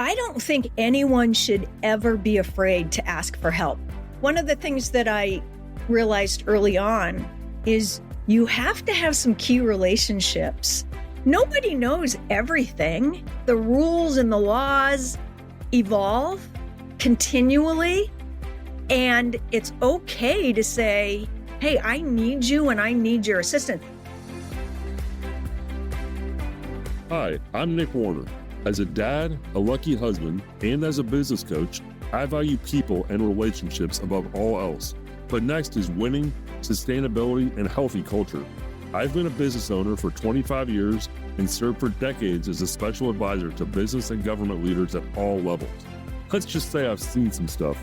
I don't think anyone should ever be afraid to ask for help. One of the things that I realized early on is you have to have some key relationships. Nobody knows everything. The rules and the laws evolve continually, and it's okay to say, hey, I need you and I need your assistance. Hi, I'm Nick Warner. As a dad, a lucky husband, and as a business coach, I value people and relationships above all else. But next is winning, sustainability, and healthy culture. I've been a business owner for 25 years and served for decades as a special advisor to business and government leaders at all levels. Let's just say I've seen some stuff.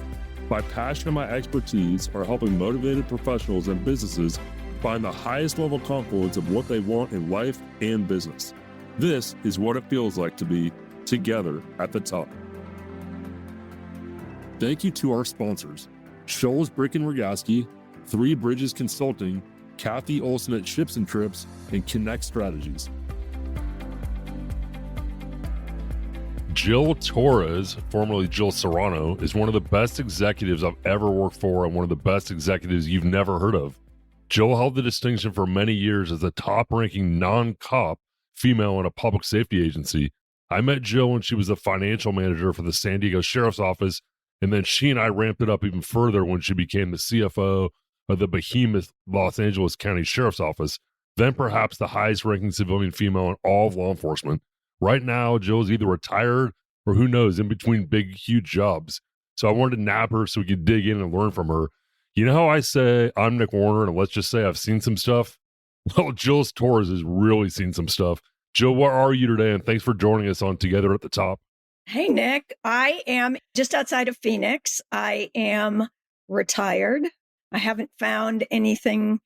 My passion and my expertise are helping motivated professionals and businesses find the highest level confluence of what they want in life and business. This is what it feels like to be together at the top. Thank you to our sponsors, Scholl's Brick and Rogaski, Three Bridges Consulting, Kathy Olson at Ships and Trips, and Connect Strategies. Jill Torres, formerly Jill Serrano, is one of the best executives I've ever worked for and one of the best executives you've never heard of. Jill held the distinction for many years as the top-ranking non-cop female in a public safety agency. I met Jill when she was the financial manager for the San Diego Sheriff's Office, and then she and I ramped it up even further when she became the CFO of the behemoth Los Angeles County Sheriff's Office, then perhaps the highest-ranking civilian female in all of law enforcement. Right now, Jill is either retired or who knows, in between big, huge jobs. So I wanted to nab her so we could dig in and learn from her. You know how I say I'm Nick Warner and let's just say I've seen some stuff? Well, Jill Torres has really seen some stuff. Jill, where are you today? And thanks for joining us on Together at the Top. Hey, Nick. I am just outside of Phoenix. I am retired. I haven't found anything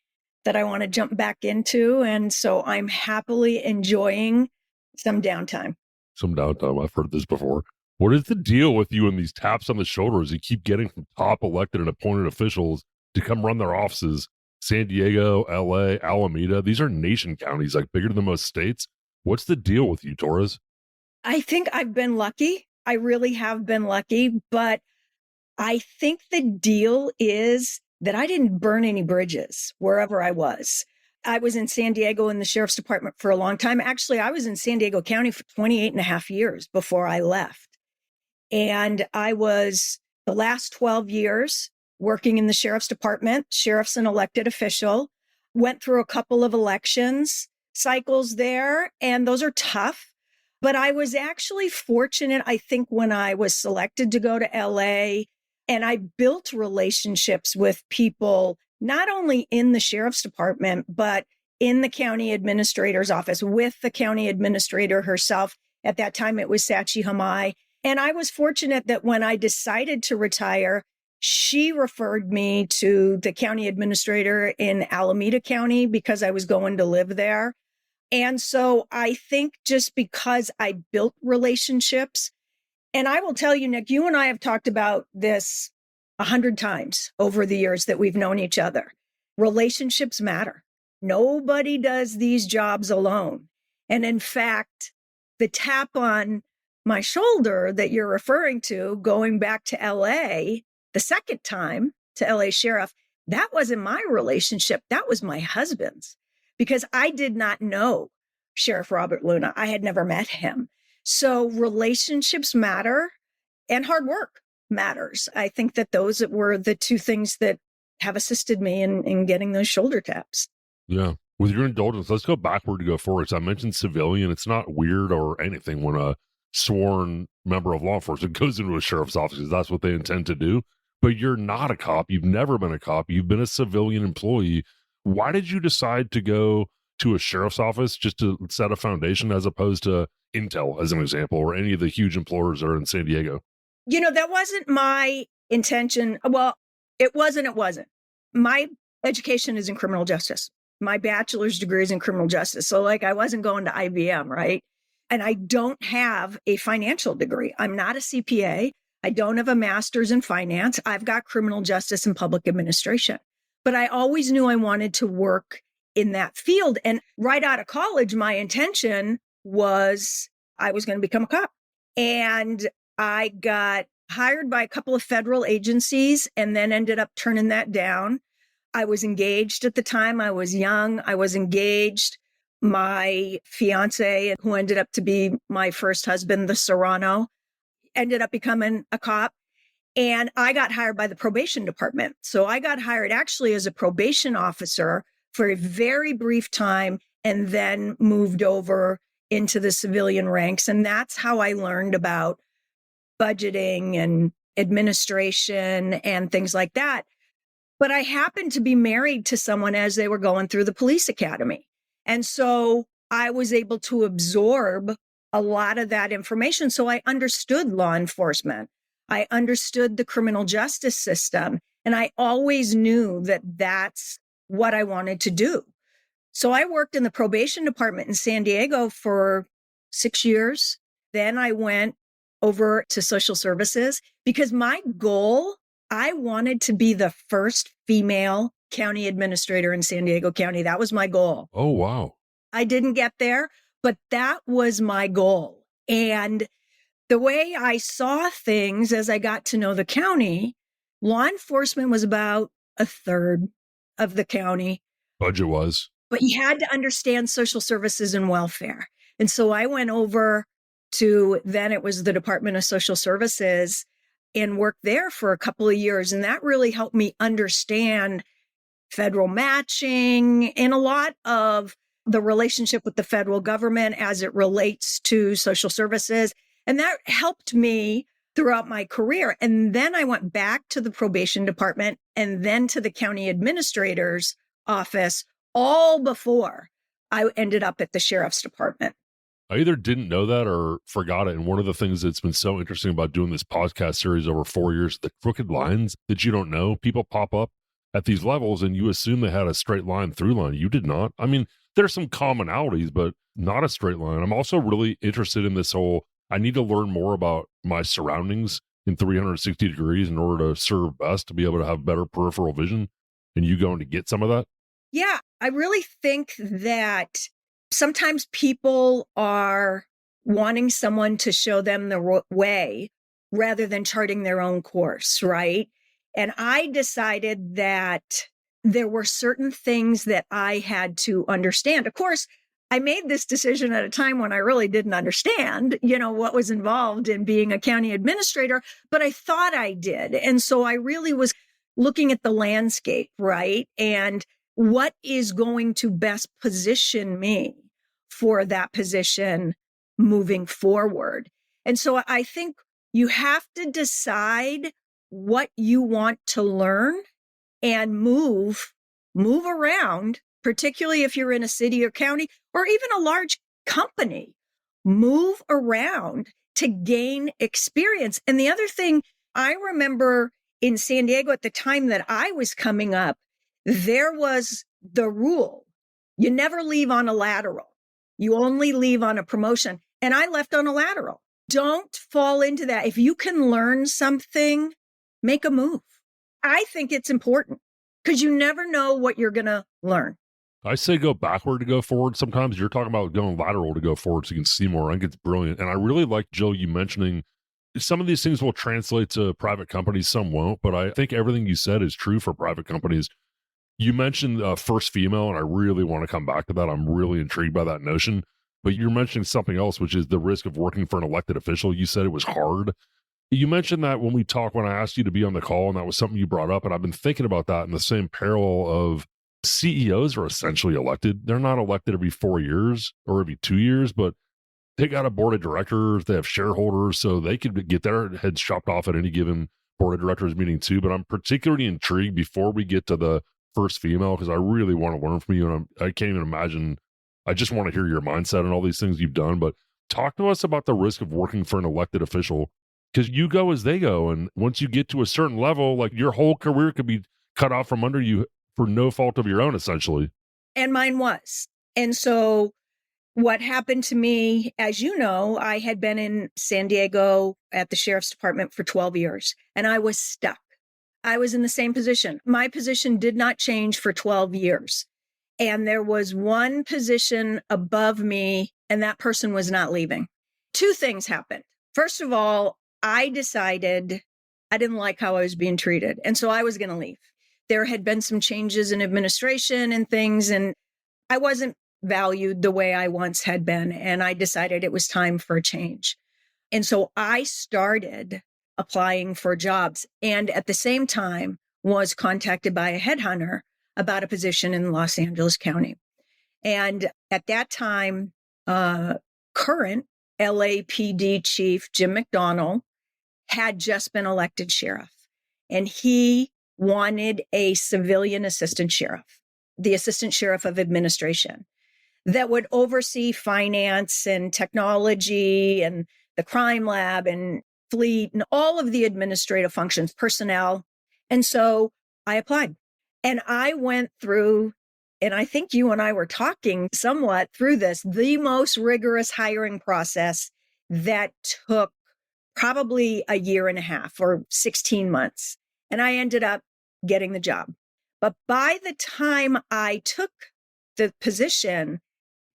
that I want to jump back into. And so I'm happily enjoying some downtime. Some downtime. I've heard this before. What is the deal with you and these taps on the shoulders you keep getting from top elected and appointed officials to come run their offices? San Diego, LA, Alameda, these are nation counties, like bigger than most states. What's the deal with you, Torres? I think I've been lucky. I really have been lucky, but I think the deal is that I didn't burn any bridges wherever I was. I was in San Diego in the Sheriff's Department for a long time. Actually, I was in San Diego County for 28 and a half years before I left. And I was the last 12 years working in the Sheriff's Department. Sheriff's an elected official, went through a couple of elections cycles there, and those are tough. But I was actually fortunate, I think, when I was selected to go to LA, and I built relationships with people, not only in the Sheriff's Department, but in the county administrator's office with the county administrator herself. At that time, it was Sachi Hamai. And I was fortunate that when I decided to retire, she referred me to the county administrator in Alameda County because I was going to live there. And so I think just because I built relationships, and I will tell you, Nick, you and I have talked about this 100 times over the years that we've known each other. Relationships matter. Nobody does these jobs alone. And in fact, the tap on my shoulder that you're referring to, going back to LA, the second time to LA Sheriff, that wasn't my relationship. That was my husband's, because I did not know Sheriff Robert Luna. I had never met him. So relationships matter and hard work matters. I think that those were the two things that have assisted me in getting those shoulder taps. Yeah. With your indulgence, let's go backward to go forward. So I mentioned civilian. It's not weird or anything when a sworn member of law enforcement goes into a sheriff's office, because that's what they intend to do. But you're not a cop. You've never been a cop. You've been a civilian employee. Why did you decide to go to a sheriff's office just to set a foundation as opposed to Intel, as an example, or any of the huge employers that are in San Diego? You know, that wasn't my intention. Well, it wasn't. My education is in criminal justice. My bachelor's degree is in criminal justice. So like, I wasn't going to IBM, right? And I don't have a financial degree. I'm not a CPA. I don't have a master's in finance. I've got criminal justice and public administration. But I always knew I wanted to work in that field. And right out of college, my intention was I was going to become a cop. And I got hired by a couple of federal agencies and then ended up turning that down. I was engaged at the time. I was young. I was engaged. My fiance, who ended up to be my first husband, the Serrano, ended up becoming a cop. And I got hired by the probation department. So I got hired actually as a probation officer for a very brief time and then moved over into the civilian ranks. And that's how I learned about budgeting and administration and things like that. But I happened to be married to someone as they were going through the police academy. And so I was able to absorb a lot of that information. So I understood law enforcement. I understood the criminal justice system. And I always knew that that's what I wanted to do. So I worked in the probation department in San Diego for 6 years. Then I went over to social services because my goal, I wanted to be the first female county administrator in San Diego County. That was my goal. Oh, wow. I didn't get there, but that was my goal. And the way I saw things as I got to know the county, law enforcement was about a third of the county. Budget was. But you had to understand social services and welfare. And so I went over to, then it was the Department of Social Services, and worked there for a couple of years. And that really helped me understand federal matching and a lot of the relationship with the federal government as it relates to social services. And that helped me throughout my career. And then I went back to the probation department and then to the county administrator's office, all before I ended up at the sheriff's department. I either didn't know that or forgot it. And one of the things that's been so interesting about doing this podcast series over 4 years, the crooked lines that you don't know, people pop up at these levels and you assume they had a straight line through line. You did not. I mean, there's some commonalities, but not a straight line. I'm also really interested in this whole, I need to learn more about my surroundings in 360 degrees in order to serve best, to be able to have better peripheral vision. And you going to get some of that? Yeah, I really think that sometimes people are wanting someone to show them the way rather than charting their own course, right? And I decided that there were certain things that I had to understand. Of course, I made this decision at a time when I really didn't understand, what was involved in being a county administrator, but I thought I did. And so I really was looking at the landscape, right? And what is going to best position me for that position moving forward. And so I think you have to decide what you want to learn and move around, particularly if you're in a city or county or even a large company. Move around to gain experience. And the other thing, I remember in San Diego at the time that I was coming up, there was the rule. You never leave on a lateral. You only leave on a promotion. And I left on a lateral. Don't fall into that. If you can learn something, make a move. I think it's important because you never know what you're going to learn. I say go backward to go forward. Sometimes you're talking about going lateral to go forward so you can see more. I think it's brilliant. And I really like, Jill, you mentioning some of these things will translate to private companies, some won't. But I think everything you said is true for private companies. You mentioned first female, and I really want to come back to that. I'm really intrigued by that notion. But you're mentioning something else, which is the risk of working for an elected official. You said it was hard. You mentioned that when I asked you to be on the call, and that was something you brought up. And I've been thinking about that in the same parallel of CEOs are essentially elected. They're not elected every 4 years or every 2 years, but they got a board of directors. They have shareholders, so they could get their heads chopped off at any given board of directors meeting too. But I'm particularly intrigued before we get to the first female, because I really want to learn from you. And I can't even imagine. I just want to hear your mindset and all these things you've done. But talk to us about the risk of working for an elected official, because you go as they go. And once you get to a certain level, like your whole career could be cut off from under you for no fault of your own, essentially. And mine was. And so what happened to me, as you know, I had been in San Diego at the sheriff's department for 12 years, and I was stuck. I was in the same position. My position did not change for 12 years. And there was one position above me, and that person was not leaving. Two things happened. First of all, I decided I didn't like how I was being treated. And so I was going to leave. There had been some changes in administration and things, and I wasn't valued the way I once had been. And I decided it was time for a change. And so I started applying for jobs, and at the same time was contacted by a headhunter about a position in Los Angeles County. And at that time, current LAPD chief Jim McDonnell had just been elected sheriff, and he wanted a civilian assistant sheriff, the assistant sheriff of administration, that would oversee finance and technology and the crime lab and fleet and all of the administrative functions, personnel. And so I applied, and I went through, and I think you and I were talking somewhat through this, the most rigorous hiring process that took probably a year and a half or 16 months. And I ended up getting the job. But by the time I took the position,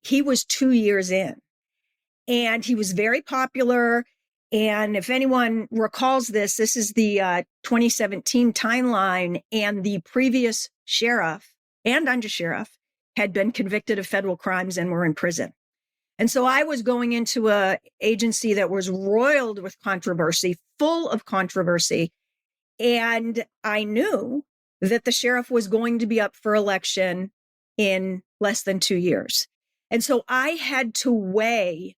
he was 2 years in, and he was very popular. And if anyone recalls this, this is the 2017 timeline, and the previous sheriff and undersheriff had been convicted of federal crimes and were in prison. And so I was going into an agency that was roiled with controversy, full of controversy. And I knew that the sheriff was going to be up for election in less than 2 years. And so I had to weigh,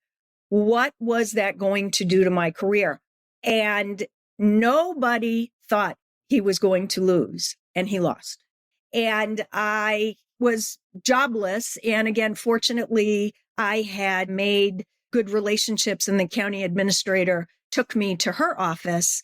what was that going to do to my career? And nobody thought he was going to lose, and he lost. And I was jobless. And again, fortunately, I had made good relationships, and the county administrator took me to her office.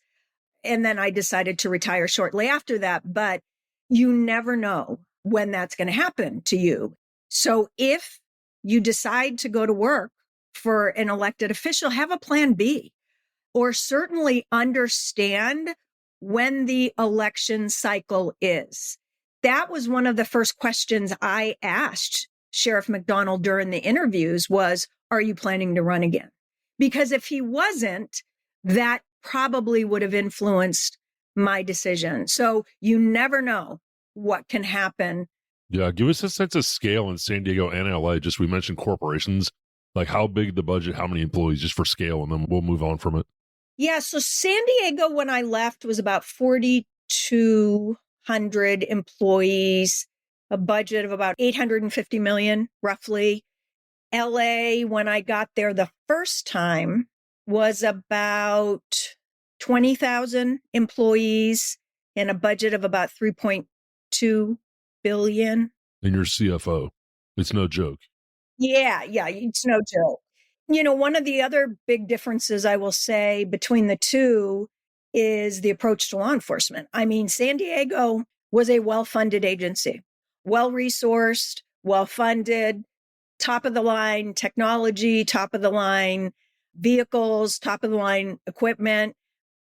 And then I decided to retire shortly after that. But you never know when that's going to happen to you. So if you decide to go to work for an elected official, have a plan B, or certainly understand when the election cycle is. That was one of the first questions I asked Sheriff McDonnell during the interviews was, are you planning to run again? Because if he wasn't, that probably would have influenced my decision. So you never know what can happen. Yeah, give us a sense of scale in San Diego and LA. Just we mentioned corporations, like how big the budget, how many employees, just for scale, and then we'll move on from it. Yeah, so San Diego, when I left, was about 4,200 employees, a budget of about 850 million, roughly. LA, when I got there the first time, was about 20,000 employees and a budget of about 3.2 billion. And your CFO, it's no joke. Yeah, it's no joke. You know, one of the other big differences I will say between the two is the approach to law enforcement. I mean, San Diego was a well-funded agency, well-resourced, well-funded, top of the line technology, top of the line vehicles, top of the line equipment.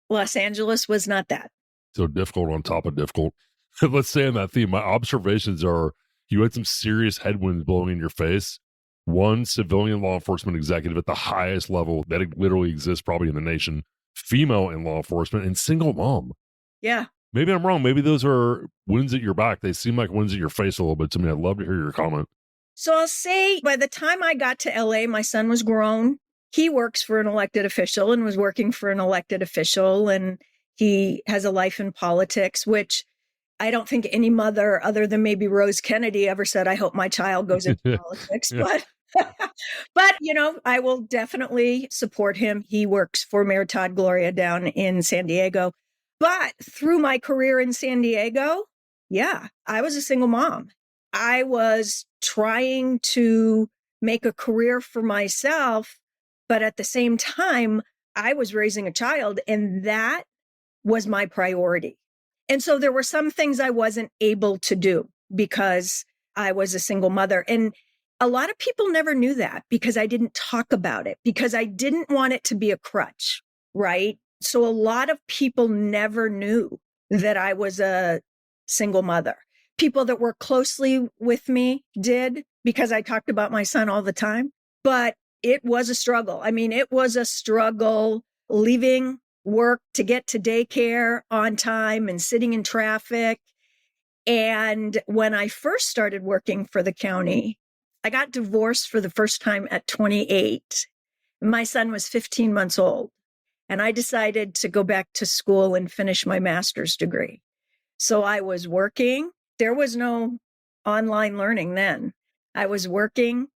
Los Angeles was not that. So difficult on top of difficult. Let's stay on that theme. My observations are you had some serious headwinds blowing in your face. One civilian law enforcement executive at the highest level that literally exists probably in the nation, female in law enforcement, and single mom. Yeah. Maybe I'm wrong. Maybe those are wins at your back. They seem like wins at your face a little bit to me. I'd love to hear your comment. So I'll say by the time I got to LA, my son was grown. He works for an elected official and was working for an elected official. And he has a life in politics, which I don't think any mother other than maybe Rose Kennedy ever said, I hope my child goes into politics. Yeah. But, you know, I will definitely support him. He works for Mayor Todd Gloria down in San Diego. But through my career in San Diego, yeah, I was a single mom. I was trying to make a career for myself, but at the same time, I was raising a child, and that was my priority. And so there were some things I wasn't able to do because I was a single mother. And a lot of people never knew that because I didn't talk about it, because I didn't want it to be a crutch, right? So a lot of people never knew that I was a single mother. People that work closely with me did because I talked about my son all the time, but it was a struggle. I mean, it was a struggle leaving work to get to daycare on time and sitting in traffic. And when I first started working for the county, I got divorced for the first time at 28. My son was 15 months old, and I decided to go back to school and finish my master's degree. So I was working. There was no online learning then. I was working.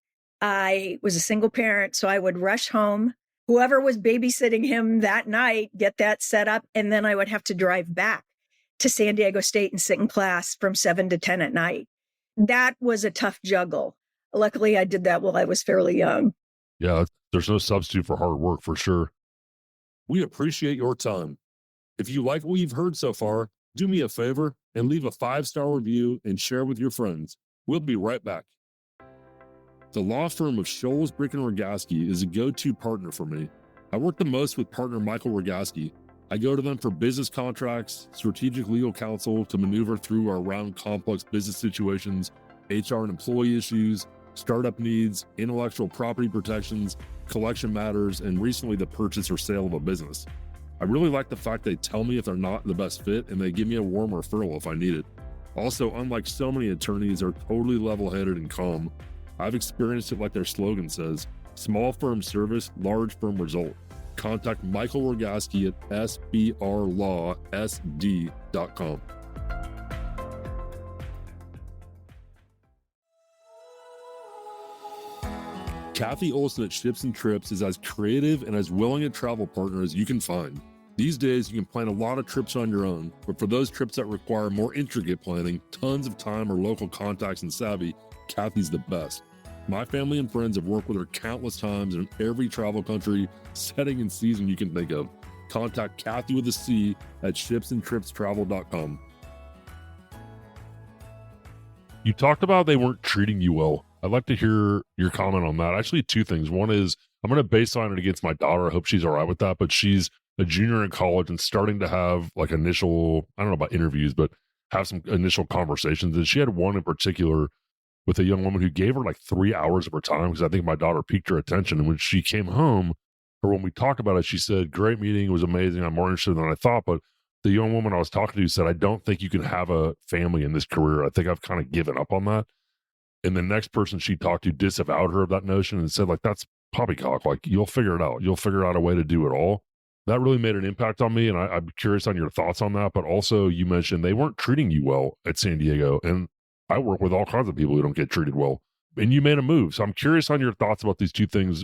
I was a single parent, so I would rush home. Whoever was babysitting him that night, get that set up, and then I would have to drive back to San Diego State and sit in class from 7 to 10 at night. That was a tough juggle. Luckily, I did that while I was fairly young. Yeah, there's no substitute for hard work for sure. We appreciate your time. If you like what you've heard so far, do me a favor and leave a 5-star review and share with your friends. We'll be right back. The law firm of Scholes, Brick & Rogaski is a go-to partner for me. I work the most with partner Michael Rogaski. I go to them for business contracts, strategic legal counsel to maneuver through or around complex business situations, HR and employee issues, startup needs, intellectual property protections, collection matters, and recently the purchase or sale of a business. I really like the fact they tell me if they're not the best fit and they give me a warm referral if I need it. Also, unlike so many attorneys, they're totally level-headed and calm. I've experienced it like their slogan says, small firm service, large firm result. Contact Michael Rogaski at sbrlawsd.com. Kathy Olson at Ships and Trips is as creative and as willing a travel partner as you can find. These days, you can plan a lot of trips on your own, but for those trips that require more intricate planning, tons of time, or local contacts and savvy, Kathy's the best. My family and friends have worked with her countless times in every travel country, setting, and season you can think of. Contact Kathy with a C at shipsandtripstravel.com. You talked about they weren't treating you well. I'd like to hear your comment on that. Actually, two things. One is I'm going to baseline it against my daughter. I hope she's all right with that, but she's a junior in college and starting to have like initial, I don't know about interviews, but have some initial conversations. And she had one in particular with a young woman who gave her like 3 hours of her time because I think my daughter piqued her attention. And when she came home, or when we talked about it, she said, great meeting. It was amazing. I'm more interested than I thought. But the young woman I was talking to said, I don't think you can have a family in this career. I think I've kind of given up on that. And the next person she talked to disavowed her of that notion and said, like, that's poppycock. Like, you'll figure it out. You'll figure out a way to do it all. That really made an impact on me. And I'm curious on your thoughts on that. But also, you mentioned they weren't treating you well at San Diego. And I work with all kinds of people who don't get treated well. And you made a move. So I'm curious on your thoughts about these two things.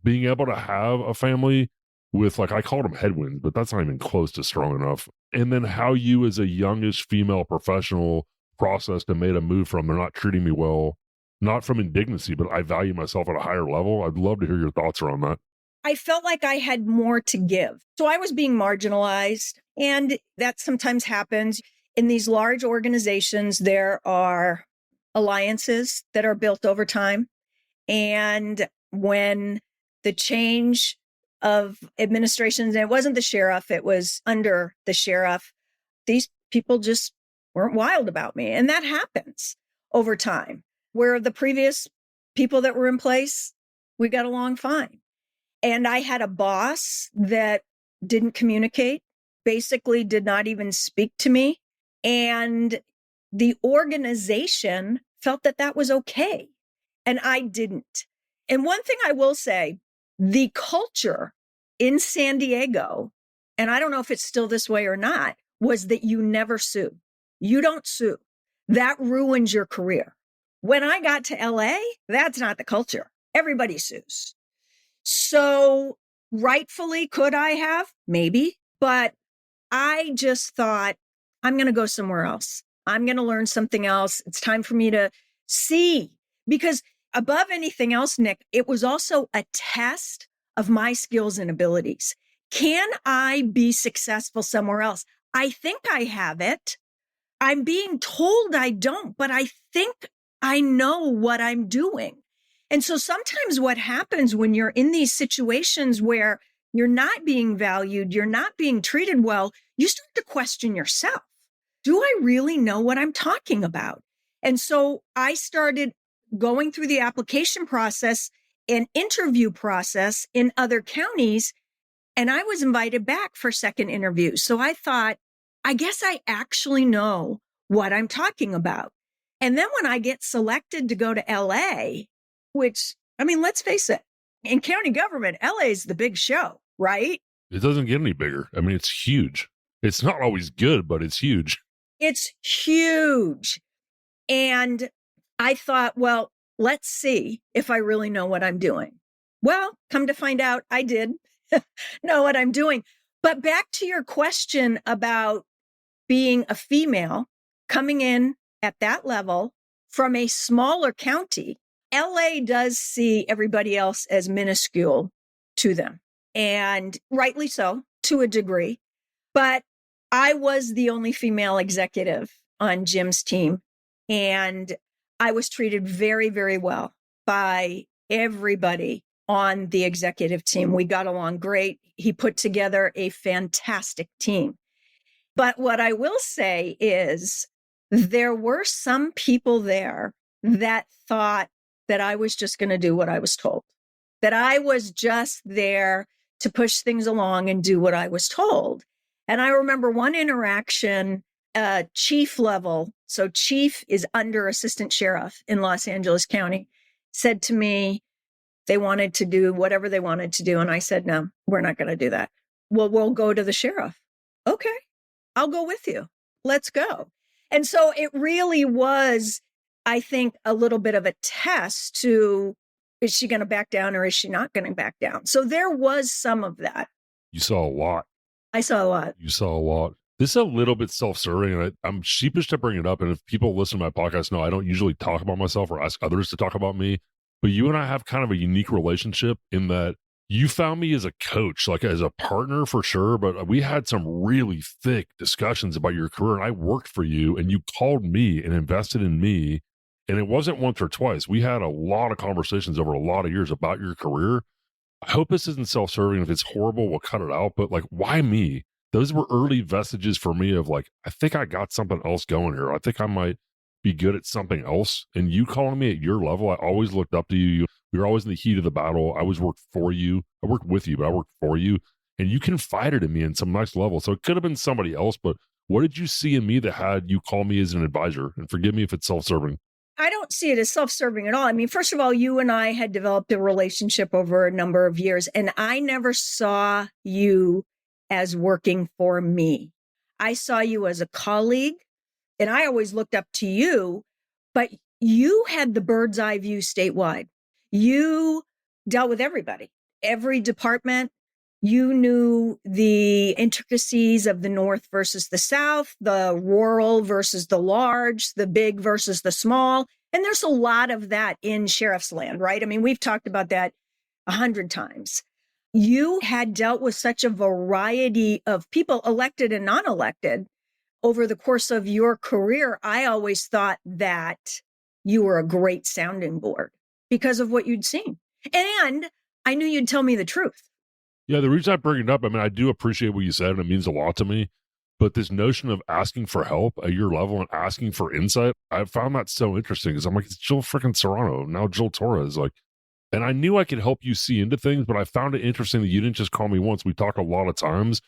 Being able to have a family with, like, I called them headwinds, but that's not even close to strong enough. And then how you as a youngish female professional processed and made a move from they're not treating me well, not from indignancy, but I value myself at a higher level. I'd love to hear your thoughts around that. I felt like I had more to give. So I was being marginalized, and that sometimes happens. In these large organizations, there are alliances that are built over time. And when the change of administrations, and it wasn't the sheriff, it was under the sheriff, these people just weren't wild about me. And that happens over time, where the previous people that were in place, we got along fine. And I had a boss that didn't communicate, basically did not even speak to me. And the organization felt that that was okay. And I didn't. And one thing I will say, the culture in San Diego, and I don't know if it's still this way or not, was that you never sue. You don't sue. That ruins your career. When I got to LA, that's not the culture. Everybody sues. So rightfully, could I have? Maybe. But I just thought, I'm going to go somewhere else. I'm going to learn something else. It's time for me to see. Because above anything else, Nick, it was also a test of my skills and abilities. Can I be successful somewhere else? I think I have it. I'm being told I don't, but I think I know what I'm doing. And so sometimes what happens when you're in these situations where you're not being valued, you're not being treated well, you start to question yourself. Do I really know what I'm talking about? And so I started going through the application process and interview process in other counties. And I was invited back for second interview. So I thought, I guess I actually know what I'm talking about. And then when I get selected to go to LA, which, I mean, let's face it, in county government, LA is the big show, right? It doesn't get any bigger. I mean, it's huge. It's not always good, but it's huge. It's huge. And I thought, well, let's see if I really know what I'm doing. Well, come to find out, I did know what I'm doing. But back to your question about being a female coming in at that level from a smaller county, LA does see everybody else as minuscule to them. And rightly so, to a degree. But I was the only female executive on Jim's team. And I was treated very, very well by everybody on the executive team. We got along great. He put together a fantastic team. But what I will say is there were some people there that thought that I was just going to do what I was told, that I was just there to push things along and do what I was told. And I remember one interaction, chief level, so chief is under assistant sheriff in Los Angeles County, said to me, they wanted to do whatever they wanted to do. And I said, no, we're not going to do that. Well, we'll go to the sheriff. Okay, I'll go with you. Let's go. And so it really was, I think, a little bit of a test to, is she going to back down or is she not going to back down? So there was some of that. You saw a lot. I saw a lot. You saw a lot. This is a little bit self-serving, and I'm sheepish to bring it up. And if people listen to my podcast know, I don't usually talk about myself or ask others to talk about me. But you and I have kind of a unique relationship in that you found me as a coach, like as a partner for sure. But we had some really thick discussions about your career, and I worked for you, and you called me and invested in me. And it wasn't once or twice. We had a lot of conversations over a lot of years about your career. I hope this isn't self-serving. If it's horrible, we'll cut it out. But like, why me? Those were early vestiges for me of like, I think I got something else going here. I think I might be good at something else. And you calling me at your level, I always looked up to you. We were always in the heat of the battle. I always worked for you. I worked with you, but I worked for you. And you confided in me in some nice level. So it could have been somebody else, but what did you see in me that had you call me as an advisor? And forgive me if it's self-serving. I don't see it as self-serving at all. I mean, first of all, you and I had developed a relationship over a number of years, and I never saw you as working for me. I saw you as a colleague, and I always looked up to you, but you had the bird's eye view statewide. You dealt with everybody, every department. You knew the intricacies of the North versus the South, the rural versus the large, the big versus the small. And there's a lot of that in sheriff's land, right? I mean, we've talked about that 100 times. You had dealt with such a variety of people, elected and non-elected, over the course of your career. I always thought that you were a great sounding board because of what you'd seen. And I knew you'd tell me the truth. Yeah, the reason I bring it up, I mean, I do appreciate what you said, and it means a lot to me. But this notion of asking for help at your level and asking for insight, I found that so interesting because I'm like, it's Jill freaking Serrano, now Jill Torres. Like, and I knew I could help you see into things, but I found it interesting that you didn't just call me once. We talked a lot of times,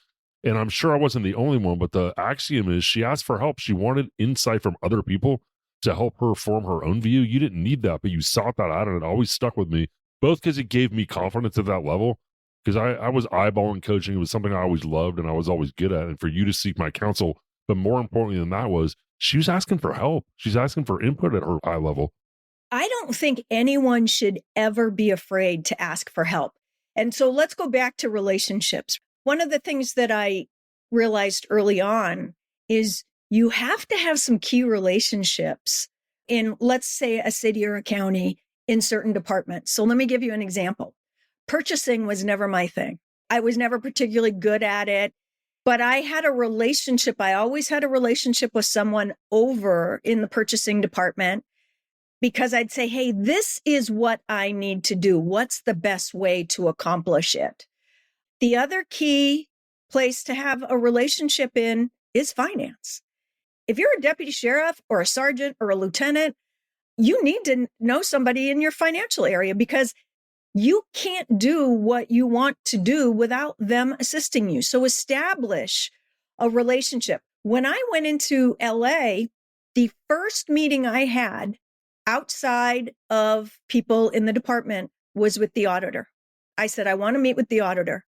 and I'm sure I wasn't the only one, but the axiom is she asked for help. She wanted insight from other people to help her form her own view. You didn't need that, but you sought that out, and it always stuck with me, both because it gave me confidence at that level, because I was eyeballing coaching. It was something I always loved and I was always good at. And for you to seek my counsel, but more importantly than that was she was asking for help. She's asking for input at her high level. I don't think anyone should ever be afraid to ask for help. And so let's go back to relationships. One of the things that I realized early on is you have to have some key relationships in, let's say, a city or a county in certain departments. So let me give you an example. Purchasing was never my thing. I was never particularly good at it, but I had a relationship. I always had a relationship with someone over in the purchasing department because I'd say, hey, this is what I need to do. What's the best way to accomplish it? The other key place to have a relationship in is finance. If you're a deputy sheriff or a sergeant or a lieutenant, you need to know somebody in your financial area because You can't do what you want to do without them assisting you. So establish a relationship. When I went into LA, the first meeting I had outside of people in the department was with the auditor. I said, I want to meet with the auditor.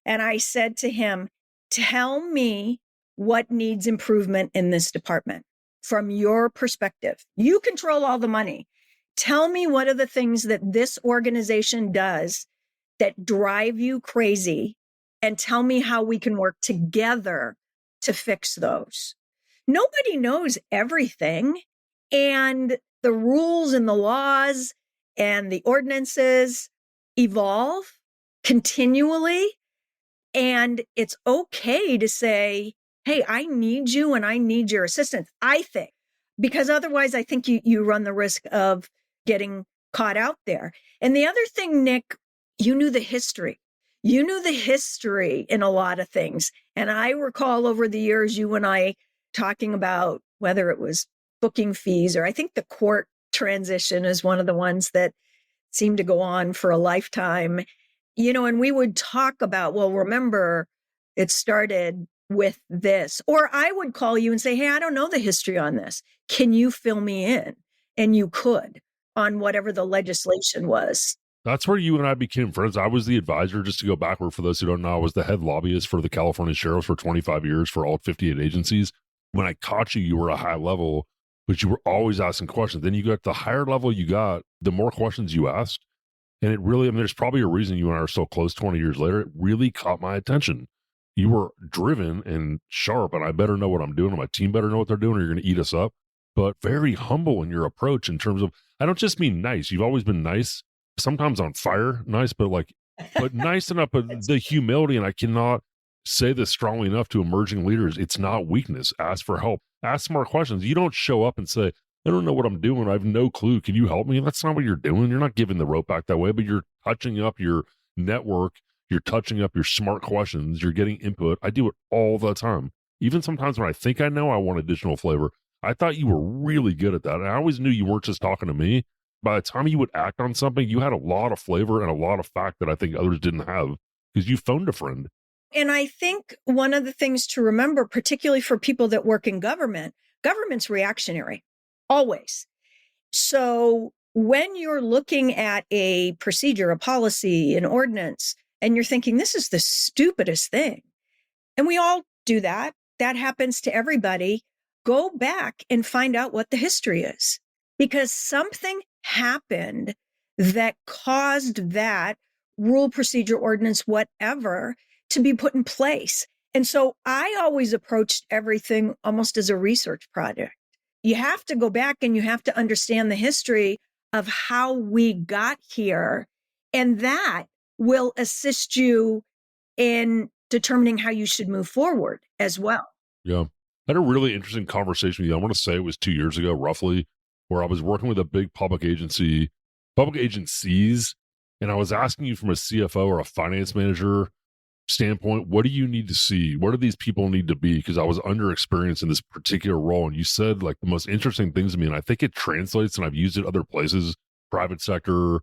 And I said to him, tell me what needs improvement in this department from your perspective. You control all the money. Tell me what are the things that this organization does that drive you crazy, and tell me how we can work together to fix those. Nobody knows everything, and the rules and the laws and the ordinances evolve continually. And it's okay to say, hey, I need you and I need your assistance, I think, because otherwise I think you run the risk of getting caught out there. And the other thing, Nick, you knew the history. You knew the history in a lot of things. And I recall over the years, you and I talking about whether it was booking fees, or I think the court transition is one of the ones that seemed to go on for a lifetime. And we would talk about, well, remember, it started with this. Or I would call you and say, hey, I don't know the history on this. Can you fill me in? And you could, on whatever the legislation was. That's where you and I became friends. I was the advisor, just to go backward for those who don't know, I was the head lobbyist for the California sheriffs for 25 years for all 58 agencies. When I caught you, you were a high level, but you were always asking questions. Then you got the higher level you got, the more questions you asked. And it really, there's probably a reason you and I are so close 20 years later. It really caught my attention. You were driven and sharp, and I better know what I'm doing, and my team better know what they're doing, or you're going to eat us up. But very humble in your approach in terms of, I don't just mean nice. You've always been nice, sometimes on fire nice, but nice enough. But the humility, and I cannot say this strongly enough to emerging leaders, it's not weakness. Ask for help. Ask smart questions. You don't show up and say, I don't know what I'm doing. I have no clue. Can you help me? That's not what you're doing. You're not giving the rope back that way, but you're touching up your network. You're touching up your smart questions. You're getting input. I do it all the time. Even sometimes when I think I know, I want additional flavor. I thought you were really good at that. And I always knew you weren't just talking to me. By the time you would act on something, you had a lot of flavor and a lot of fact that I think others didn't have because you phoned a friend. And I think one of the things to remember, particularly for people that work in government's reactionary. Always. So when you're looking at a procedure, a policy, an ordinance, and you're thinking, this is the stupidest thing, and we all do that, that happens to everybody, go back and find out what the history is, because something happened that caused that rule, procedure, ordinance, whatever, to be put in place. And so I always approached everything almost as a research project. You have to go back and you have to understand the history of how we got here. And that will assist you in determining how you should move forward as well. Yeah. I had a really interesting conversation with you. I want to say it was 2 years ago, roughly, where I was working with a big public agencies, and I was asking you from a CFO or a finance manager standpoint, what do you need to see? What do these people need to be? Because I was underexperienced in this particular role. And you said like the most interesting things to me, and I think it translates, and I've used it other places, private sector,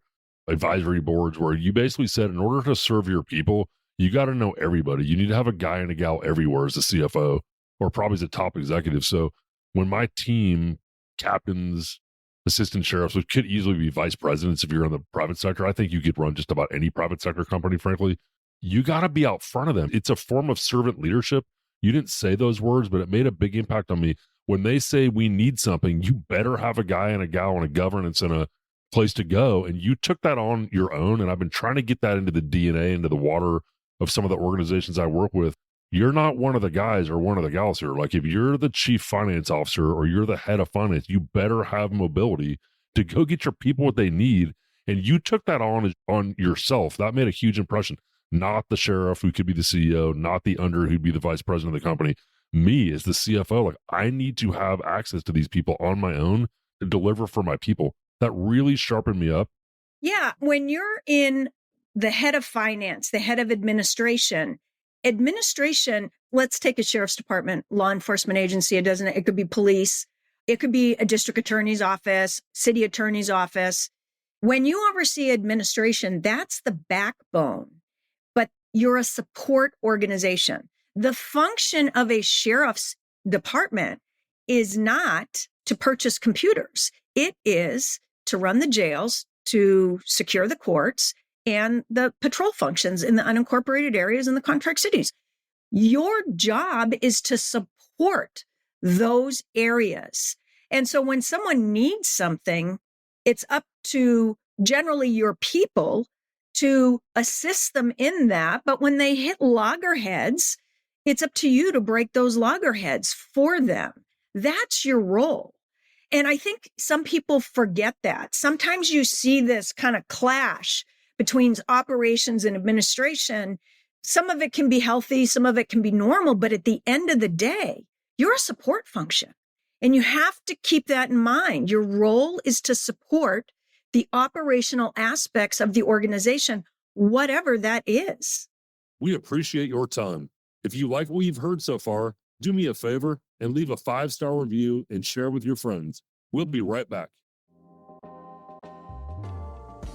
advisory boards, where you basically said, in order to serve your people, you got to know everybody. You need to have a guy and a gal everywhere as a CFO, or probably as a top executive. So when my team, captains, assistant sheriffs, which could easily be vice presidents if you're in the private sector, I think you could run just about any private sector company, frankly. You got to be out front of them. It's a form of servant leadership. You didn't say those words, but it made a big impact on me. When they say we need something, you better have a guy and a gal and a governance and a place to go. And you took that on your own. And I've been trying to get that into the DNA, into the water of some of the organizations I work with. You're not one of the guys or one of the gals here. Like if you're the chief finance officer or you're the head of finance, you better have mobility to go get your people what they need. And you took that on yourself. That made a huge impression. Not the sheriff who could be the CEO, not the under who'd be the vice president of the company. Me as the CFO, like I need to have access to these people on my own to deliver for my people. That really sharpened me up. Yeah. When you're in the head of finance, the head of administration, let's take a sheriff's department, law enforcement agency. It could be police. It could be a district attorney's office, city attorney's office. When you oversee administration, that's the backbone, but you're a support organization. The function of a sheriff's department is not to purchase computers. It is to run the jails, to secure the courts, and the patrol functions in the unincorporated areas and the contract cities. Your job is to support those areas. And so when someone needs something, it's up to generally your people to assist them in that. But when they hit loggerheads, it's up to you to break those loggerheads for them. That's your role. And I think some people forget that. Sometimes you see this kind of clash between operations and administration. Some of it can be healthy, some of it can be normal, but at the end of the day, you're a support function. And you have to keep that in mind. Your role is to support the operational aspects of the organization, whatever that is. We appreciate your time. If you like what you've heard so far, do me a favor and leave a 5-star review and share with your friends. We'll be right back.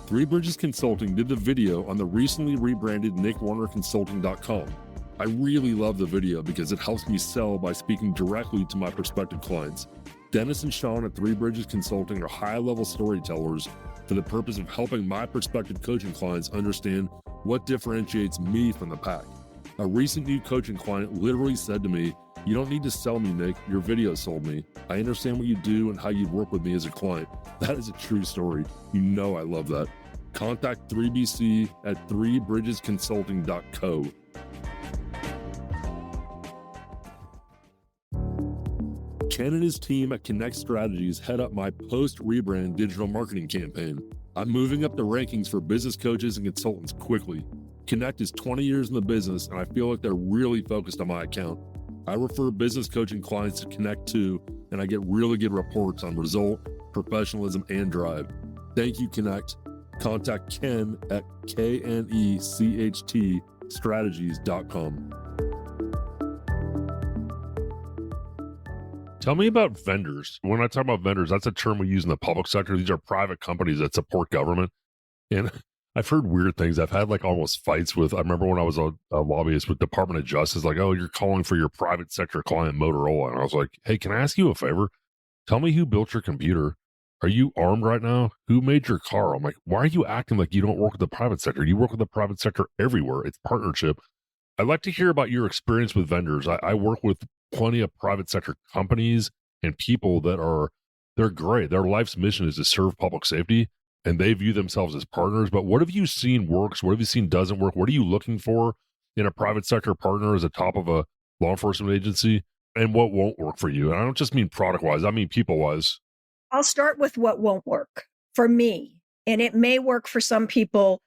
Three Bridges Consulting did the video on the recently rebranded NickWarnerConsulting.com. I really love the video because it helps me sell by speaking directly to my prospective clients. Dennis and Sean at Three Bridges Consulting are high-level storytellers for the purpose of helping my prospective coaching clients understand what differentiates me from the pack. A recent new coaching client literally said to me, "You don't need to sell me, Nick. Your video sold me. I understand what you do and how you'd work with me as a client." That is a true story. You know I love that. Contact 3BC at threebridgesconsulting.co. Ken and his team at Connect Strategies head up my post-rebrand digital marketing campaign. I'm moving up the rankings for business coaches and consultants quickly. Connect is 20 years in the business, and I feel like they're really focused on my account. I refer business coaching clients to Connect too, and I get really good reports on result, professionalism, and drive. Thank you, Connect. Contact Ken at KNECHT Tell me about vendors. When I talk about vendors, that's a term we use in the public sector. These are private companies that support government. And I've heard weird things. I've had like almost fights with, I remember when I was a lobbyist with Department of Justice, like, "Oh, you're calling for your private sector client Motorola." And I was like, "Hey, can I ask you a favor? Tell me who built your computer. Are you armed right now? Who made your car?" I'm like, "Why are you acting like you don't work with the private sector? You work with the private sector everywhere. It's partnership." I'd like to hear about your experience with vendors. I work with plenty of private sector companies and people that they're great. Their life's mission is to serve public safety, and they view themselves as partners. But what have you seen works? What have you seen doesn't work? What are you looking for in a private sector partner as a top of a law enforcement agency? And what won't work for you? And I don't just mean product-wise. I mean people-wise. I'll start with what won't work for me. And it may work for some people,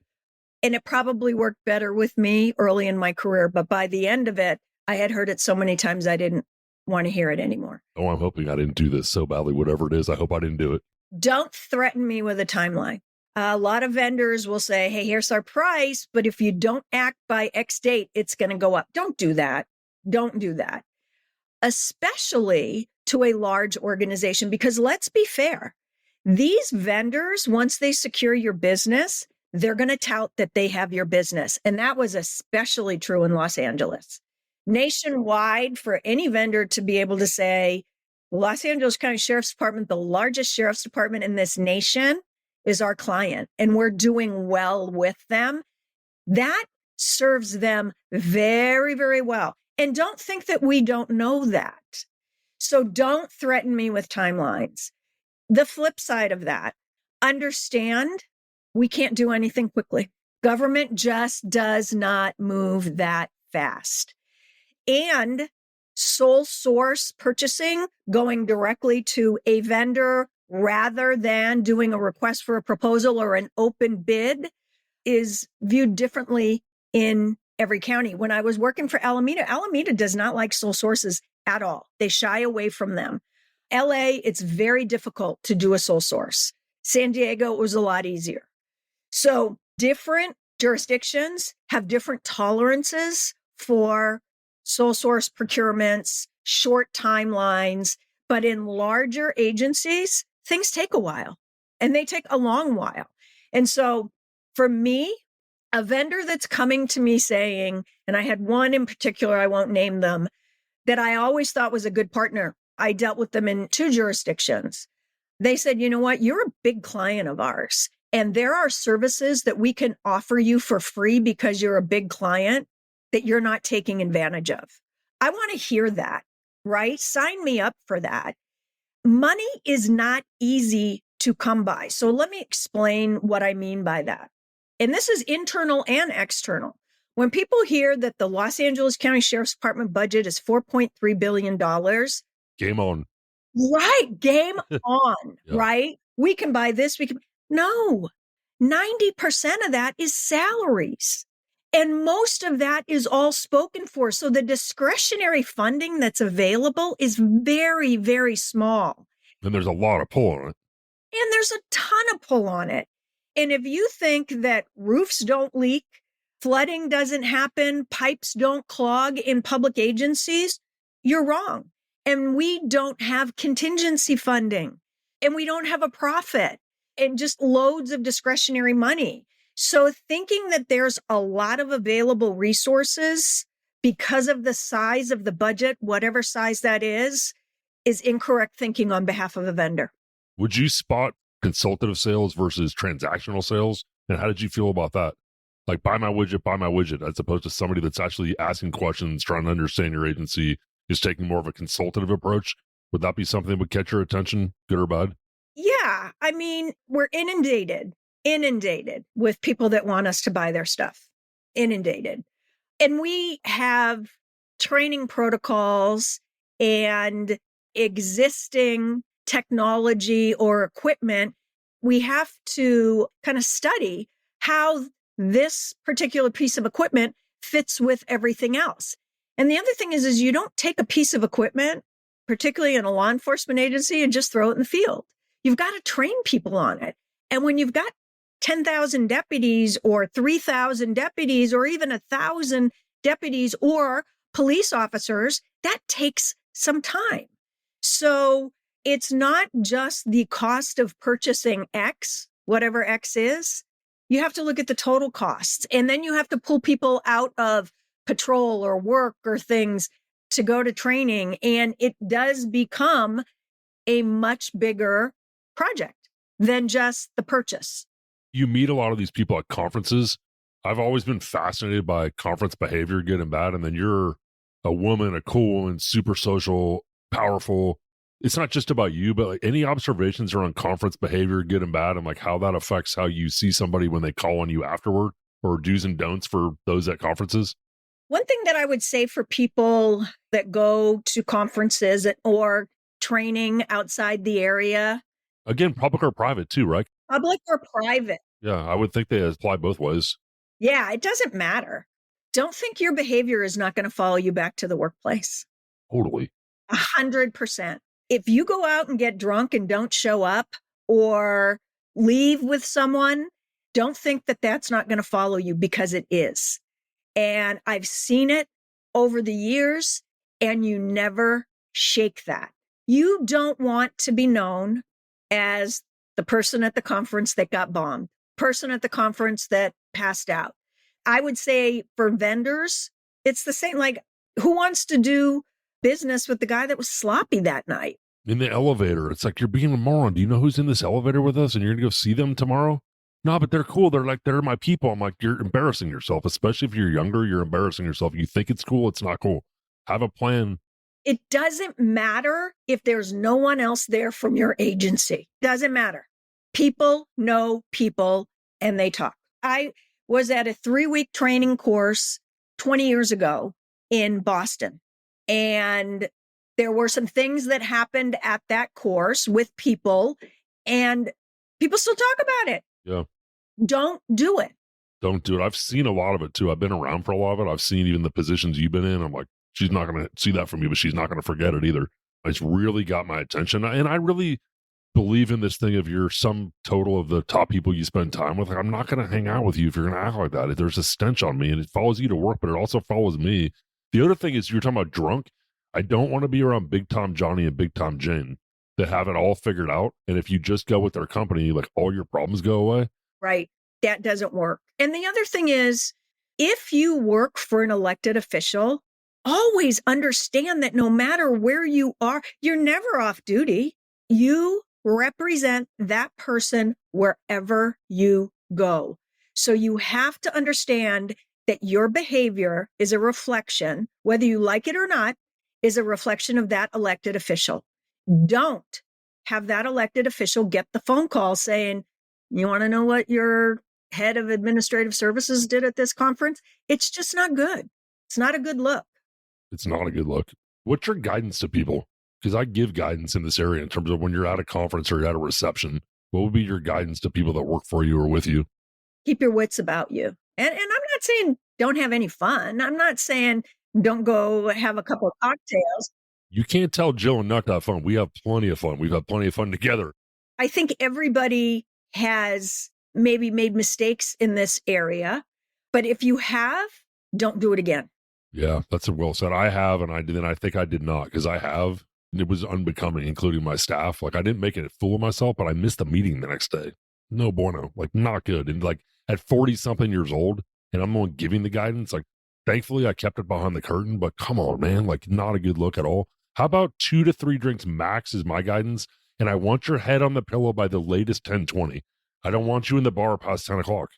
and it probably worked better with me early in my career. But by the end of it, I had heard it so many times I didn't want to hear it anymore. Oh, I'm hoping I didn't do this so badly. Whatever it is, I hope I didn't do it. Don't threaten me with a timeline. A lot of vendors will say, "Hey, here's our price, but if you don't act by X date, it's going to go up." Don't do that. Don't do that. Especially to a large organization, because let's be fair. These vendors, once they secure your business, they're going to tout that they have your business. And that was especially true in Los Angeles. Nationwide, for any vendor to be able to say, Los Angeles County Sheriff's Department, the largest sheriff's department in this nation, is our client, and we're doing well with them, that serves them very, very well. And don't think that we don't know that. So don't threaten me with timelines. The flip side of that, understand we can't do anything quickly. Government just does not move that fast. And sole source purchasing, going directly to a vendor rather than doing a request for a proposal or an open bid, is viewed differently in every county. When I was working for Alameda does not like sole sources at all. They shy away from them. LA, it's very difficult to do a sole source. San Diego, it was a lot easier. So different jurisdictions have different tolerances for sole source procurements, short timelines, but in larger agencies, things take a while, and they take a long while. And so for me, a vendor that's coming to me saying, and I had one in particular, I won't name them, that I always thought was a good partner. I dealt with them in 2 jurisdictions. They said, you know what, you're a big client of ours. And there are services that we can offer you for free because you're a big client that you're not taking advantage of. I want to hear that, right? Sign me up for that. Money is not easy to come by. So let me explain what I mean by that. And this is internal and external. When people hear that the Los Angeles County Sheriff's Department budget is $4.3 billion, Game on. right, game on, Yeah. right? We can buy this, no, 90% of that is salaries. And most of that is all spoken for. So the discretionary funding that's available is very, very small. And there's a lot of pull on it. And there's a ton of pull on it. And if you think that roofs don't leak, flooding doesn't happen, pipes don't clog in public agencies, you're wrong. And we don't have contingency funding, and we don't have a profit, and just loads of discretionary money. So thinking that there's a lot of available resources because of the size of the budget, whatever size that is incorrect thinking on behalf of a vendor. Would you spot consultative sales versus transactional sales? And how did you feel about that? Like, buy my widget, as opposed to somebody that's actually asking questions, trying to understand your agency, is taking more of a consultative approach. Would that be something that would catch your attention, good or bad? Yeah. I mean, we're inundated with people that want us to buy their stuff. Inundated. And we have training protocols and existing technology or equipment. We have to kind of study how this particular piece of equipment fits with everything else. And the other thing is you don't take a piece of equipment, particularly in a law enforcement agency, and just throw it in the field. You've got to train people on it. And when you've got 10,000 deputies or 3,000 deputies or even 1,000 deputies or police officers, that takes some time. So it's not just the cost of purchasing X, whatever X is. You have to look at the total costs. And then you have to pull people out of patrol or work or things to go to training. And it does become a much bigger project than just the purchase. You meet a lot of these people at conferences. I've always been fascinated by conference behavior, good and bad. And then you're a woman, a cool woman, super social, powerful. It's not just about you, but like, any observations around conference behavior, good and bad, and like how that affects how you see somebody when they call on you afterward, or do's and don'ts for those at conferences? One thing that I would say for people that go to conferences or training outside the area. Again, public or private too, right? Public or private. Yeah, I would think they apply both ways. Yeah, it doesn't matter. Don't think your behavior is not going to follow you back to the workplace. Totally. 100%. If you go out and get drunk and don't show up or leave with someone, don't think that that's not going to follow you, because it is. And I've seen it over the years, and you never shake that. You don't want to be known as the person at the conference that got bombed, person at the conference that passed out. I would say for vendors, it's the same. Like, who wants to do business with the guy that was sloppy that night? In the elevator, it's like, you're being a moron. Do you know who's in this elevator with us? And you're going to go see them tomorrow? No, but they're cool. They're my people. I'm like, you're embarrassing yourself, especially if you're younger. You're embarrassing yourself. You think it's cool. It's not cool. Have a plan. It doesn't matter if there's no one else there from your agency. Doesn't matter. People know people, and they talk. I was at a 3-week training course 20 years ago in Boston, and there were some things that happened at that course with people, and people still talk about it. Yeah. Don't do it. Don't do it. I've seen a lot of it too. I've been around for a lot of it. I've seen even the positions you've been in. I'm like, she's not going to see that from you, but she's not going to forget it either. It's really got my attention. And I really believe in this thing of your sum total of the top people you spend time with. Like, I'm not going to hang out with you if you're going to act like that. There's a stench on me, and it follows you to work, but it also follows me. The other thing is, you're talking about drunk. I don't want to be around Big Tom Johnny and Big Tom Jane that have it all figured out. And if you just go with their company, like, all your problems go away. Right. That doesn't work. And the other thing is, if you work for an elected official, always understand that no matter where you are, you're never off duty. You represent that person wherever you go. So you have to understand that your behavior is a reflection, whether you like it or not, is a reflection of that elected official. Don't have that elected official get the phone call saying, you want to know what your head of administrative services did at this conference? It's just not good. It's not a good look. It's not a good look. What's your guidance to people? Because I give guidance in this area in terms of when you're at a conference or you're at a reception. What would be your guidance to people that work for you or with you? Keep your wits about you. And I'm not saying don't have any fun. I'm not saying don't go have a couple of cocktails. You can't tell Jill and Nuck to have fun. We have plenty of fun. We've had plenty of fun together. I think everybody has maybe made mistakes in this area, but if you have, don't do it again. Yeah, that's well said. I have, and I think I did not because I have. And it was unbecoming, including my staff. Like I didn't make it a fool of myself, but I missed the meeting the next day. No bueno, like not good. And like at 40 something years old, and I'm the one giving the guidance. Like thankfully I kept it behind the curtain, but come on, man, like not a good look at all. How about 2 to 3 drinks max is my guidance? And I want your head on the pillow by the latest 10:20. I don't want you in the bar past 10 o'clock.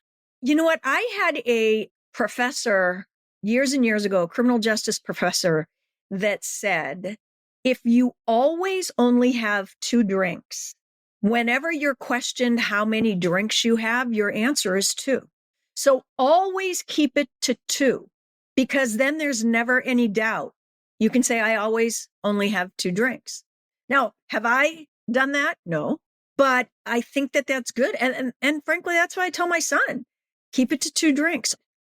You know what? I had a professor years and years ago, a criminal justice professor, that said, if you always only have 2 drinks, whenever you're questioned how many drinks you have, your answer is 2. So always keep it to 2, because then there's never any doubt. You can say, I always only have 2 drinks. Now, have I done that? No, but I think that that's good. And frankly, that's why I tell my son, keep it to 2 drinks.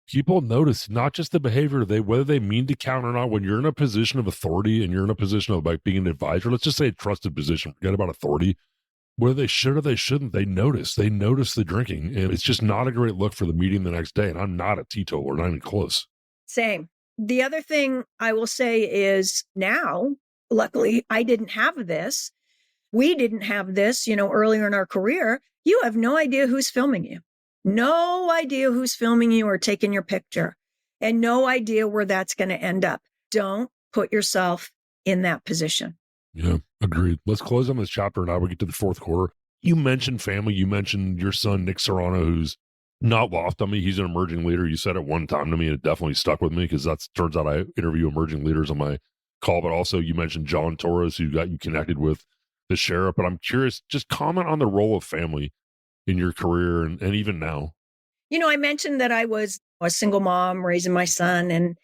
People notice not just the behavior, whether they mean to count or not. When you're in a position of authority and you're in a position of like being an advisor, let's just say a trusted position, forget about authority, whether they should or they shouldn't, they notice the drinking, and it's just not a great look for the meeting the next day. And I'm not a teetotaler, not even close. Same. The other thing I will say is now, luckily, I didn't have this. We didn't have this, earlier in our career. You have no idea who's filming you. No idea who's filming you or taking your picture, and no idea where that's going to end up. Don't put yourself in that position. Yeah, agreed. Let's close on this chapter and I will get to the 4th quarter. You mentioned family. You mentioned your son, Nick Serrano, who's not lost on me. He's an emerging leader. You said it one time to me and it definitely stuck with me because turns out I interview emerging leaders on my call. But also you mentioned Jill Torres, who got you connected with the sheriff. But I'm curious, just comment on the role of family in your career and even now. I mentioned that I was a single mom raising my son,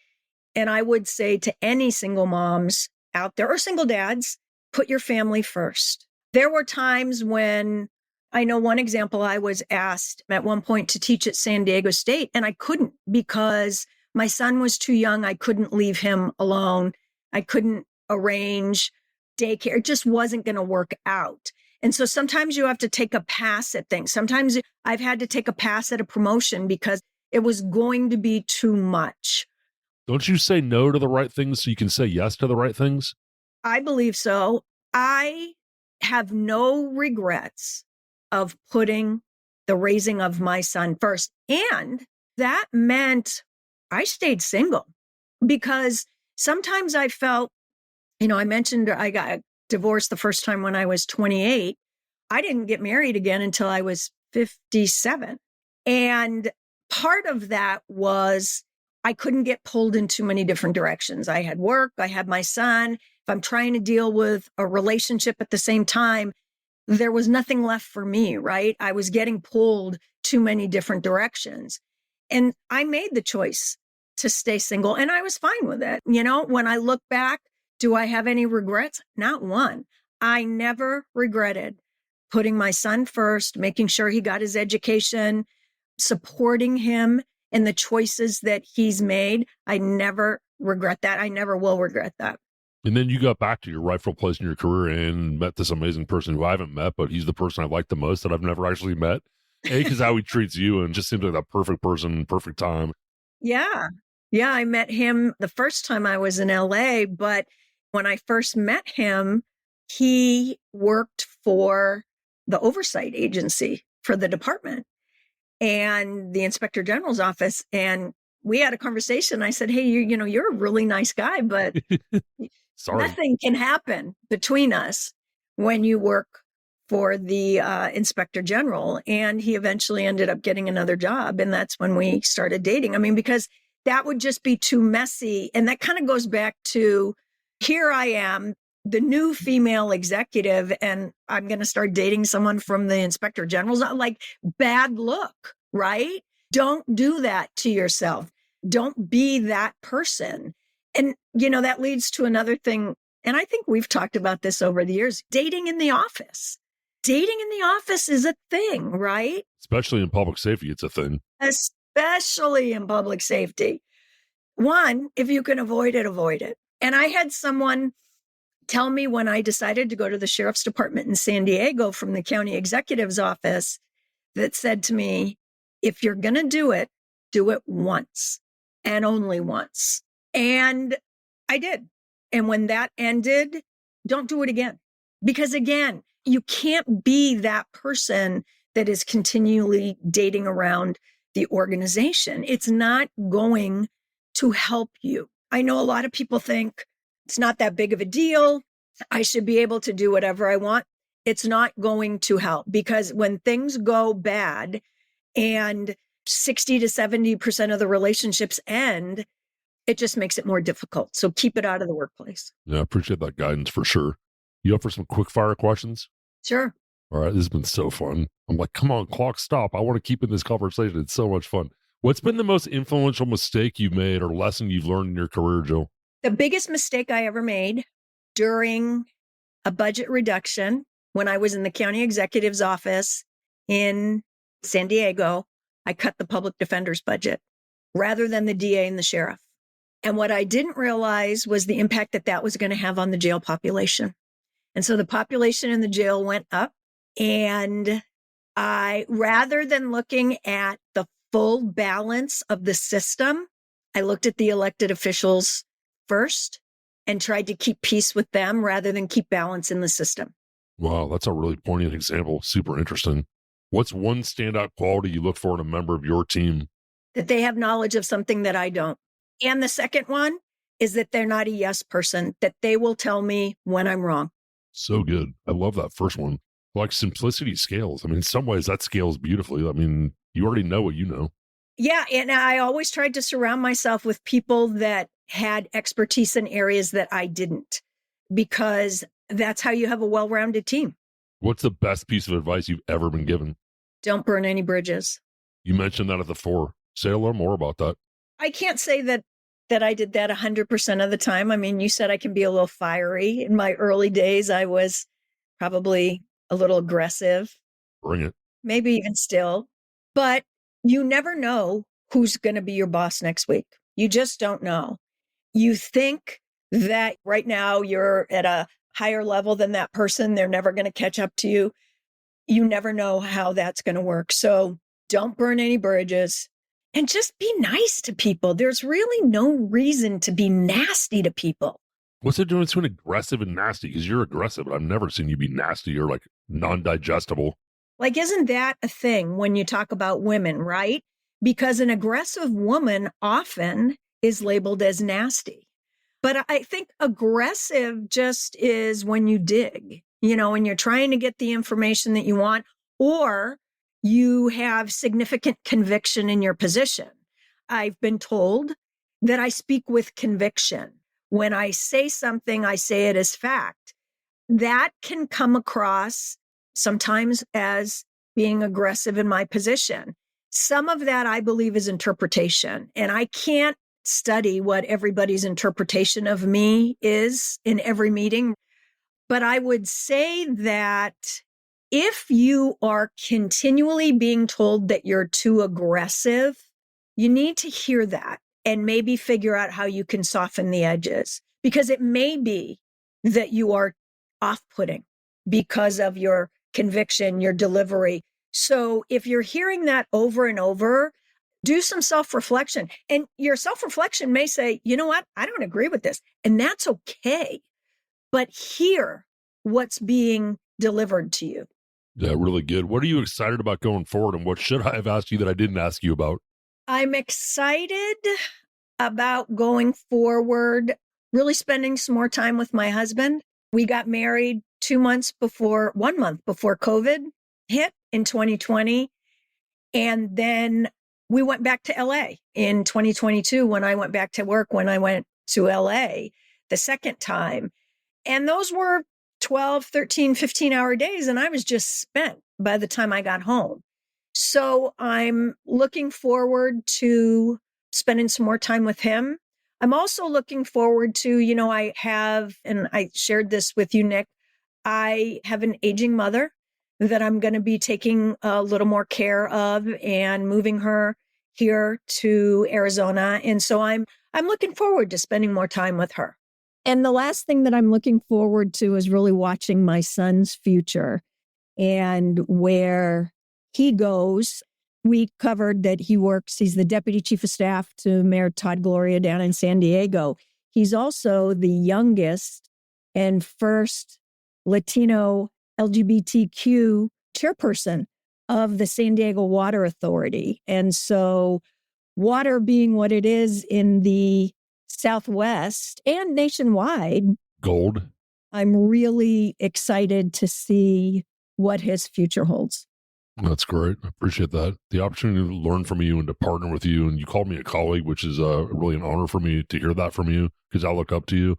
and I would say to any single moms out there or single dads, put your family first. There were times when, I know one example, I was asked at one point to teach at San Diego State, and I couldn't because my son was too young. I couldn't leave him alone. I couldn't arrange daycare. It just wasn't going to work out. And so sometimes you have to take a pass at things. Sometimes I've had to take a pass at a promotion because it was going to be too much. Don't you say no to the right things so you can say yes to the right things? I believe so. I have no regrets of putting the raising of my son first. And that meant I stayed single because sometimes I felt, I mentioned I got divorced the first time when I was 28. I didn't get married again until I was 57. And part of that was I couldn't get pulled in too many different directions. I had work, I had my son. If I'm trying to deal with a relationship at the same time, there was nothing left for me, right? I was getting pulled too many different directions. And I made the choice to stay single, and I was fine with it. When I look back, do I have any regrets? Not one. I never regretted putting my son first, making sure he got his education, supporting him in the choices that he's made. I never regret that. I never will regret that. And then you got back to your rightful place in your career and met this amazing person who I haven't met, but he's the person I like the most that I've never actually met. Because how he treats you and just seems like that perfect person, perfect time. Yeah. Yeah. I met him the first time I was in LA, but when I first met him, he worked for the oversight agency for the department. and the inspector general's office. And we had a conversation. I said, hey, you're a really nice guy, but Sorry. nothing can happen between us when you work for the inspector general. And he eventually ended up getting another job. And that's when we started dating. I mean, because that would just be too messy. And that kind of goes back to, here I am, the new female executive, and I'm going to start dating someone from the inspector general's. Like, bad look, right? Don't do that to yourself. Don't be that person. And, that leads to another thing. And I think we've talked about this over the years, dating in the office. Dating in the office is a thing, right? Especially in public safety, it's a thing. Especially in public safety. One, if you can avoid it, avoid it. And I had someone tell me when I decided to go to the sheriff's department in San Diego from the county executive's office that said to me, if you're going to do it once and only once. And I did. And when that ended, don't do it again. Because again, you can't be that person that is continually dating around the organization. It's not going to help you. I know a lot of people think it's not that big of a deal. I should be able to do whatever I want. It's not going to help, because when things go bad and 60 to 70% of the relationships end, it just makes it more difficult. So keep it out of the workplace. Yeah, I appreciate that guidance for sure. You up for some quick fire questions? Sure. All right, this has been so fun. I'm like, come on, clock, stop. I want to keep in this conversation. It's so much fun. What's been the most influential mistake you've made or lesson you've learned in your career, Jill? The biggest mistake I ever made during a budget reduction when I was in the county executive's office in San Diego, I cut the public defender's budget rather than the DA and the sheriff. And what I didn't realize was the impact that was going to have on the jail population. And so the population in the jail went up, and rather than looking at the full balance of the system, I looked at the elected officials first and tried to keep peace with them rather than keep balance in the system. Wow, that's a really poignant example. Super interesting. What's one standout quality you look for in a member of your team? That they have knowledge of something that I don't. And the second one is that they're not a yes person, that they will tell me when I'm wrong. So good. I love that first one. Like, simplicity scales. I mean, in some ways that scales beautifully. I mean, you already know what you know. Yeah. And I always tried to surround myself with people that had expertise in areas that I didn't, because that's how you have a well-rounded team. What's the best piece of advice you've ever been given? Don't burn any bridges. You mentioned that at the fore. Say a little more about that. I can't say that I did that 100% of the time. I mean, you said I can be a little fiery. In my early days, I was probably a little aggressive. Bring it. Maybe even still. But you never know who's going to be your boss next week. You just don't know. You think that right now you're at a higher level than that person. They're never going to catch up to you. You never know how that's going to work. So don't burn any bridges. And just be nice to people. There's really no reason to be nasty to people. What's the difference between aggressive and nasty? Because you're aggressive, but I've never seen you be nasty or like non-digestible. Like, isn't that a thing when you talk about women, right? Because an aggressive woman often is labeled as nasty. But I think aggressive just is when you dig, and you're trying to get the information that you want, or you have significant conviction in your position. I've been told that I speak with conviction. When I say something, I say it as fact. That can come across sometimes as being aggressive in my position. Some of that I believe is interpretation, and I can't study what everybody's interpretation of me is in every meeting. But I would say that if you are continually being told that you're too aggressive, you need to hear that and maybe figure out how you can soften the edges, because it may be that you are off-putting because of your conviction, your delivery. So if you're hearing that over and over, do some self-reflection. And your self-reflection may say, you know what? I don't agree with this. And that's okay. But hear what's being delivered to you. Yeah, really good. What are you excited about going forward, and what should I have asked you that I didn't ask you about? I'm excited about going forward, really spending some more time with my husband. We got married 1 month before COVID hit in 2020. And then we went back to LA in 2022 when I went back to work, when I went to LA the second time. And those were 12, 13, 15-hour days. And I was just spent by the time I got home. So I'm looking forward to spending some more time with him. I'm also looking forward to, I have, and I shared this with you, Nick, I have an aging mother that I'm going to be taking a little more care of and moving her here to Arizona. And so I'm looking forward to spending more time with her. And the last thing that I'm looking forward to is really watching my son's future and where he goes. We covered that he's the deputy chief of staff to Mayor Todd Gloria down in San Diego. He's also the youngest and first Latino LGBTQ chairperson of the San Diego Water Authority. And so water being what it is in the Southwest and nationwide, Gold. I'm really excited to see what his future holds. That's great. I appreciate that. The opportunity to learn from you and to partner with you. And you called me a colleague, which is really an honor for me to hear that from you because I look up to you.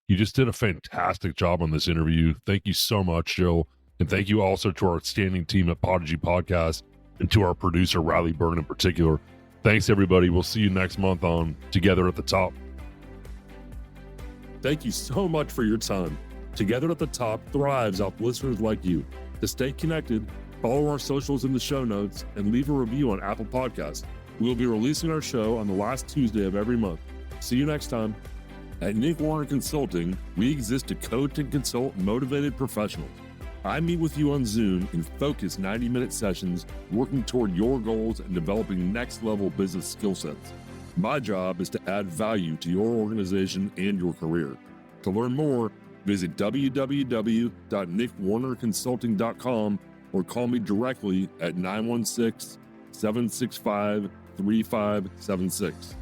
You just did a fantastic job on this interview. Thank you so much, Jill. And thank you also to our outstanding team at Podigy Podcast and to our producer, Riley Byrne in particular. Thanks, everybody. We'll see you next month on Together at the Top. Thank you so much for your time. Together at the Top thrives off listeners like you. To stay connected, follow our socials in the show notes and leave a review on Apple Podcasts. We will be releasing our show on the last Tuesday of every month. See you next time. At Nick Warner Consulting, we exist to coach and consult motivated professionals. I meet with you on Zoom in focused 90-minute sessions, working toward your goals and developing next-level business skill sets. My job is to add value to your organization and your career. To learn more, visit www.nickwarnerconsulting.com or call me directly at 916-765-3576.